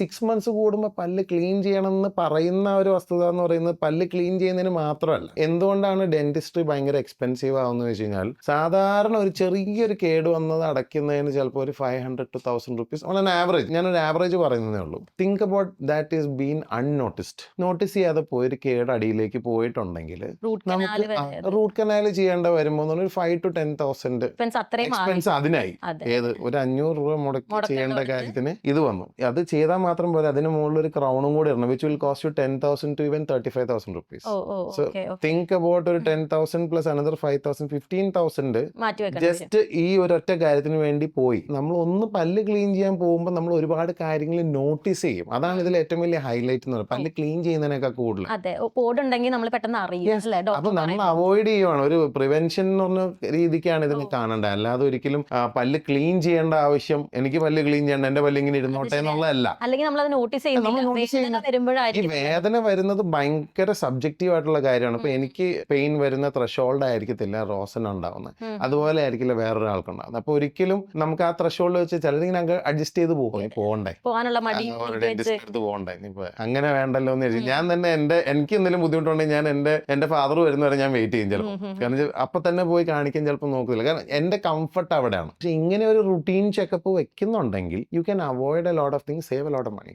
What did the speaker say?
6 months കൂടുമ്പോൾ പല്ല് clean ചെയ്യണമെന്ന് പറയുന്ന ഒരു വസ്തുത എന്ന് പറയുന്നത് പല്ല് ക്ലീൻ ചെയ്യുന്നതിന് മാത്രമല്ല. എന്തുകൊണ്ടാണ് ഡെന്റിസ്ട്രി ഭയങ്കര എക്സ്പെൻസീവ് ആവുന്നത് വെച്ച് കഴിഞ്ഞാൽ, സാധാരണ ഒരു ചെറിയൊരു കേട് വന്നത് അടയ്ക്കുന്നതിന് ചിലപ്പോൾ ഒരു 500 to 1000 rupees on an average, ഞാനൊരു ആവറേജ് പറയുന്നതേ ഉള്ളൂ. Think about that is been unnoticed. Notice ചെയ്യാതെ പോയൊരു കേട് അടിയിലേക്ക് പോയിട്ടുണ്ടെങ്കിൽ നമുക്ക് റൂട്ട് കനാൽ ചെയ്യേണ്ട വരുമ്പോൾ ഒരു 5 to 10,000 എക്സ്പെൻസ് അതിനായി. ഏത് ഒരു 500 രൂപ മുടക്കി ചെയ്യേണ്ട കാര്യത്തിന് ഇത് വന്നു. അത് ചെയ്താൽ മാത്രം പോലെ അതിന് മുകളിൽ ഒരു ക്രൗണും കൂടി ഇടണം, which will cost you 10,000 to even 35,000 rupees. So think about ഒരു 10,000 പ്ലസ് അനദർ 5,000, 15,000 ജസ്റ്റ് ഈ ഒരൊറ്റ കാര്യത്തിന് വേണ്ടി പോയി. നമ്മൾ ഒന്ന് പല്ല് ക്ലീൻ ചെയ്യാൻ പോകുമ്പോൾ നമ്മൾ ഒരുപാട് കാര്യങ്ങൾ നോട്ടീസ് ചെയ്യും. അതാണ് ഇതിൽ ഏറ്റവും വലിയ ഹൈലൈറ്റ് എന്ന് പറയുന്നത്, പല്ല് ക്ലീൻ ചെയ്യുന്നതിനേക്കാൾ കൂടുതൽ. അപ്പൊ നമ്മൾ അവോയ്ഡ് ചെയ്യുവാണ്. ഒരു പ്രിവെൻഷൻ എന്ന് പറഞ്ഞ രീതിക്കാണ് ഇതിനെ കാണേണ്ടത്. അല്ലാതെ ഒരിക്കലും പല്ല് ക്ലീൻ ചെയ്യേണ്ട ആവശ്യം, എനിക്ക് പല്ല് ക്ലീൻ ചെയ്യണ്ട, എന്റെ പല്ല് ഇങ്ങനെ ഇരുന്നോട്ടെ എന്നുള്ളതല്ല. ഈ വേദന വരുന്നത് ഭയങ്കര സബ്ജക്റ്റീവ് ആയിട്ടുള്ള കാര്യമാണ്. ഇപ്പൊ എനിക്ക് പെയിൻ വരുന്ന ത്രഷോൾഡ് ആയിരിക്കത്തില്ല റോസൻ ഉണ്ടാവുന്നത്, അതുപോലെ ആയിരിക്കില്ല വേറൊരാൾക്ക് ഉണ്ടാവുന്നത്. അപ്പൊ ഒരിക്കലും നമുക്ക് ആ ത്രഷോൾഡ് വെച്ച് ചിലതിങ്ങനെ അഡ്ജസ്റ്റ് ചെയ്ത് പോകണ്ടേ, ഡെന്റിസ്റ്റ് അടുത്ത് പോകണ്ടേ, ഇപ്പൊ അങ്ങനെ വേണ്ടല്ലോ എന്ന് വിചാരിച്ചു ഞാൻ തന്നെ എനിക്ക് എന്തെങ്കിലും ബുദ്ധിമുട്ടുണ്ടെങ്കിൽ ഞാൻ എന്റെ ഫാദർ വരുന്നവരെ ഞാൻ വെയിറ്റ് ചെയ്യും ചിലപ്പോൾ. കാരണം അപ്പൊ തന്നെ പോയി കാണിക്കാൻ ചിലപ്പോൾ നോക്കുന്നില്ല, കാരണം എന്റെ കംഫർട്ട് അവിടെയാണ്. പക്ഷെ ഇങ്ങനെ ഒരു റുട്ടീൻ ചെക്കപ്പ് വെക്കുന്നുണ്ടെങ്കിൽ you can avoid a lot of things, save a lot of money.